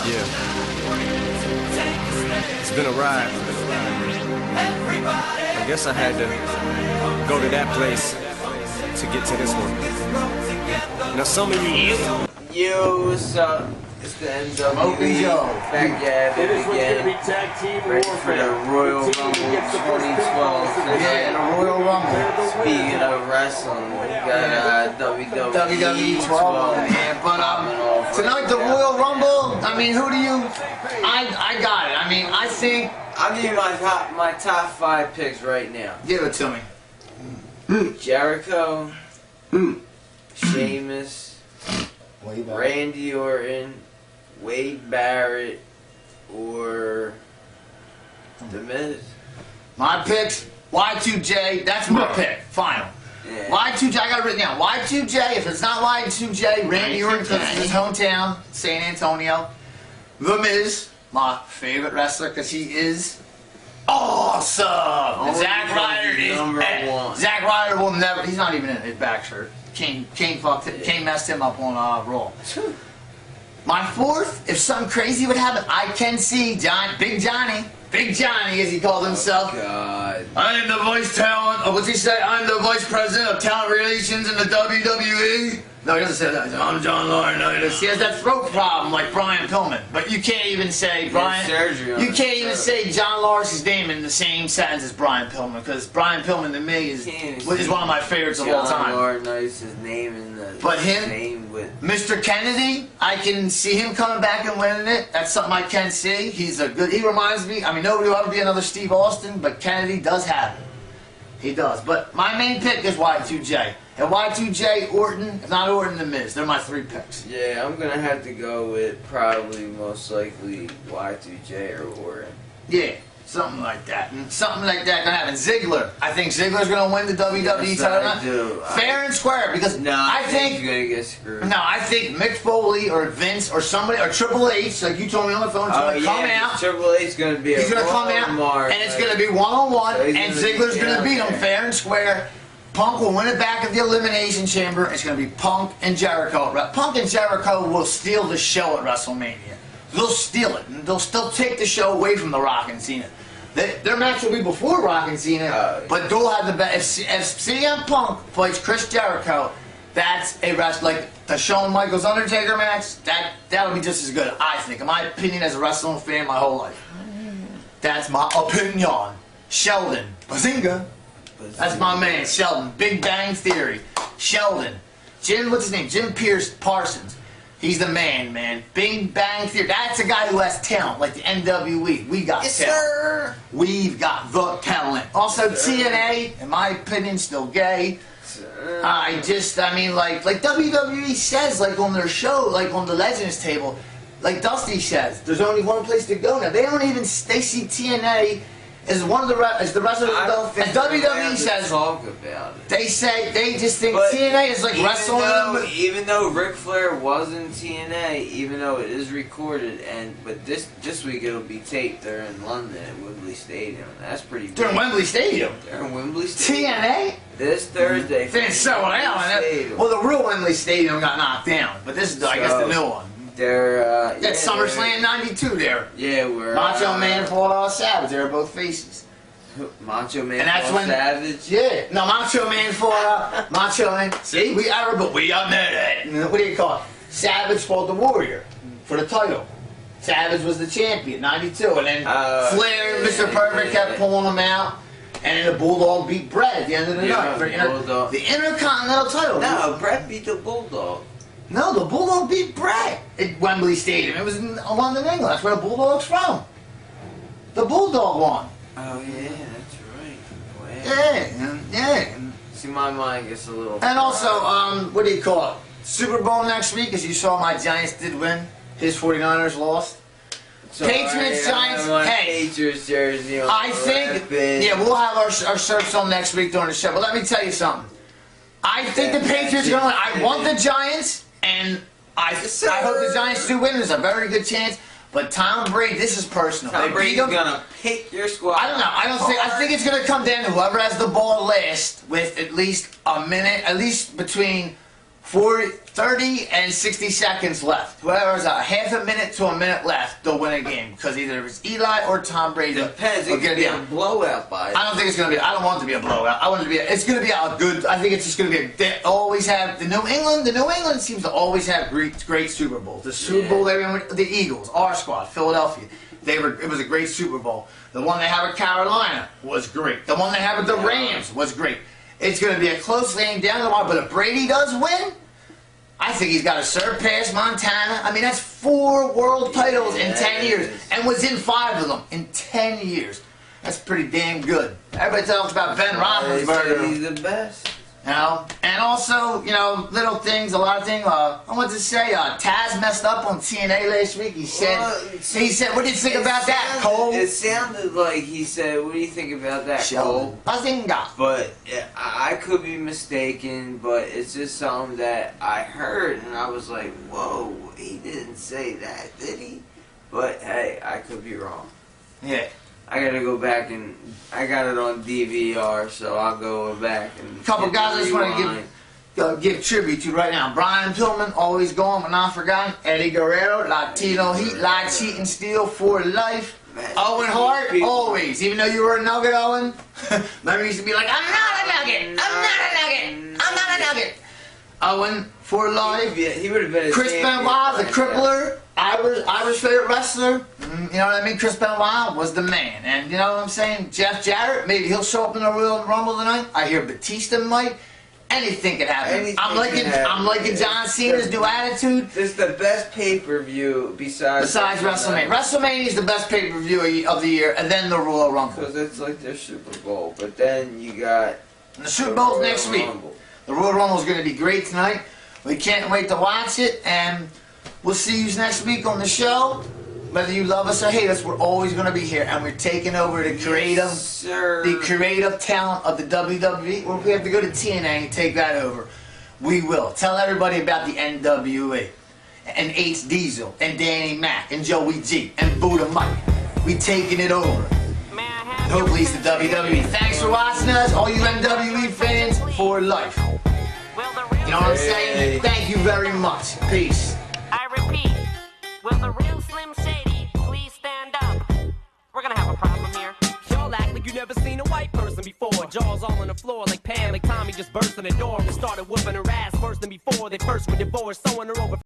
Yeah. It's been a ride. I guess I had to go to that place to get to this one. Now some of you... Yo, what's up? It's the NWE. Back at it again. Ready for the Royal Rumble 2012. Yeah, the Royal Rumble. Speaking of wrestling, we got WWE 12, man. But tonight the Royal Rumble. I mean, who do you? I got it. I mean, I think I'll give you my top 5 picks right now. give it to me. Jericho, Sheamus, Randy Orton, Wade Barrett, or The Miz. My picks: Y2J. That's my pick. Final. Yeah. Y2J. I got it written down. Y2J. If it's not Y2J, Randy Orton, because it's his hometown, San Antonio. The Miz, my favorite wrestler, because he is awesome. And Zack Ryder is #1. Zack Ryder will never. He's not even in his back shirt. Kane messed him up on Raw. My fourth, if something crazy would happen, I can see Big Johnny as he calls himself. God. I am the vice talent. What's he say? I'm the vice president of talent relations in the WWE. No, he doesn't say that. I'm John Lauren. No, he has that throat problem like Brian Pillman. But you can't even say Brian. You can't even say John Lars's name in the same sentence as Brian Pillman, because Brian Pillman to me is one of my favorites of all time. John Lauren knows his name in the name with Mr. Kennedy, I can see him coming back and winning it. That's something I can see. He's a good. He reminds me. I mean, nobody will ever be another Steve Austin, but Kennedy does have it. He does. But my main pick is Y2J. And Y2J, Orton, if not Orton, The Miz. They're my 3 picks. Yeah, I'm gonna have to go with probably most likely Y2J or Orton. Yeah, something like that. And something like that gonna happen. Ziggler. I think Ziggler's gonna win the WWE title. Fair and square, because I think he's gonna get screwed. No, I think Mick Foley or Vince or somebody or Triple H, like you told me on the phone, is gonna come out. Triple H is gonna be. He's gonna come out, and it's gonna be 1-on-1, and Ziggler's gonna beat him fair and square. Punk will win it back at the Elimination Chamber. It's going to be Punk and Jericho. Punk and Jericho will steal the show at WrestleMania. They'll steal it. And they'll still take the show away from The Rock and Cena. Their match will be before Rock and Cena, but they'll have the best. If CM Punk fights Chris Jericho, that's a wrestler. Like the Shawn Michaels Undertaker match, that'll be just as good, I think. In my opinion, as a wrestling fan my whole life. That's my opinion. Sheldon. Bazinga. That's my man, Sheldon. Big Bang Theory. Sheldon. What's his name? Jim Parsons. He's the man. Big Bang Theory. That's a guy who has talent, like the NWE. We got talent. Sir. We've got the talent. Also, TNA, in my opinion, still gay. I mean, like WWE says, like on their show, like on the Legends table, like Dusty says, there's only one place to go now. They see TNA as the wrestlers go, and WWE says talk about it. They just think TNA is like wrestling. Even though Ric Flair was in TNA, even though it is recorded, but this week it'll be taped. They're in London at Wembley Stadium. That's pretty big. They're in Wembley Stadium. They're in Wembley Stadium. TNA this Thursday. They selling out. Well, the real Wembley Stadium got knocked down, but this is I guess the new one. That's SummerSlam '92 there. Yeah, where Macho Man fought Savage. They were both faces. Macho Man and that's fought Savage? Yeah. No, Macho Man fought Macho Man. See, we got that. What do you call it? Savage fought the Warrior for the title. Savage was the champion, '92. And then Flair and Mr. Perfect kept pulling him out. And then the Bulldog beat Bret at the end of the night. For the Intercontinental title. No, Bret beat the Bulldog. No, the Bulldog beat Bret at Wembley Stadium. It was in London, England. That's where the Bulldog's from. The Bulldog won. Oh, yeah, that's right. Wow. Yeah. See, my mind gets a little... And also, what do you call it? Super Bowl next week, as you saw, my Giants did win. His 49ers lost. So Patriots, Giants, hey. Patriots jersey on. I think, we'll have our shirts on next week during the show. But let me tell you something. I think the Patriots are going to win. I want the Giants, and I hope the Giants do win. There's a very good chance. But Tom Brady, this is personal. Tom Brady's gonna pick your squad. I don't know. I think it's gonna come down to whoever has the ball last with at least a minute, at least between 30 and 60 seconds left. Whoever's a half a minute to a minute left, they'll win a game because either it's Eli or Tom Brady. Depends. It could be a blowout by. I don't think it's gonna be. I don't want it to be a blowout. I want it to be. It's gonna be a good. I think it's just gonna be. They always have the New England. The New England seems to always have great Super Bowls. The Super Bowl they were with the Eagles, our squad, Philadelphia. It was a great Super Bowl. The one they have at Carolina was great. The one they have at the Rams was great. It's going to be a close game down the line, but if Brady does win, I think he's got to surpass Montana. I mean, that's 4 world titles in 10 years, and was in 5 of them in 10 years. That's pretty damn good. Everybody talks about Ben Roethlisberger. He's the best. You know, and also, you know, little things, a lot of things. I wanted to say, Taz messed up on TNA last week. He said, what do you think about that, Cole? It sounded like he said, what do you think about that, Cole? Bazinga. But I could be mistaken, but it's just something that I heard, and I was like, whoa, he didn't say that, did he? But, hey, I could be wrong. Yeah. I gotta go back and I got it on DVR, so I'll go back and. A couple guys I just want to give tribute to right now. Brian Pillman, always going but not forgotten. Eddie Guerrero, Latino Heat, Lie, Cheat, and Steal for life. Man, Owen Hart, always. Even though you were a Nugget, Owen. Remember, he used to be like, I'm not a Nugget. I'm not a Nugget. I'm not a Nugget. Owen for life. He would have been a Chris Benoit, the crippler. Irish favorite wrestler, you know what I mean? Chris Benoit was the man, and you know what I'm saying? Jeff Jarrett, maybe he'll show up in the Royal Rumble tonight. I hear Batista might. Anything could happen. I'm liking John Cena's new attitude. It's the best pay-per-view besides WrestleMania. WrestleMania is the best pay-per-view of the year, and then the Royal Rumble. Because it's like their Super Bowl, but then you got and the Super Bowl's next week. The Royal Rumble's going to be great tonight. We can't wait to watch it, and we'll see you next week on the show. Whether you love us or hate us, we're always going to be here, and we're taking over the creative talent of the WWE. Or if we have to go to TNA and take that over, we will. Tell everybody about the NWA, and Ace Diesel, and Danny Mac, and Joey G, and Buddha Mike. We taking it over. Hopefully it's the WWE. Thanks for watching us, all you NWE fans, for life. You know what I'm saying? Thank you very much. Peace. I repeat, will the real Slim Shady please stand up? We're gonna have a problem here. Y'all act like you never seen a white person before. Jaws all on the floor like Pam, like Tommy just burst in the door and started whooping her ass worse than before. They first were divorced, sewing her over.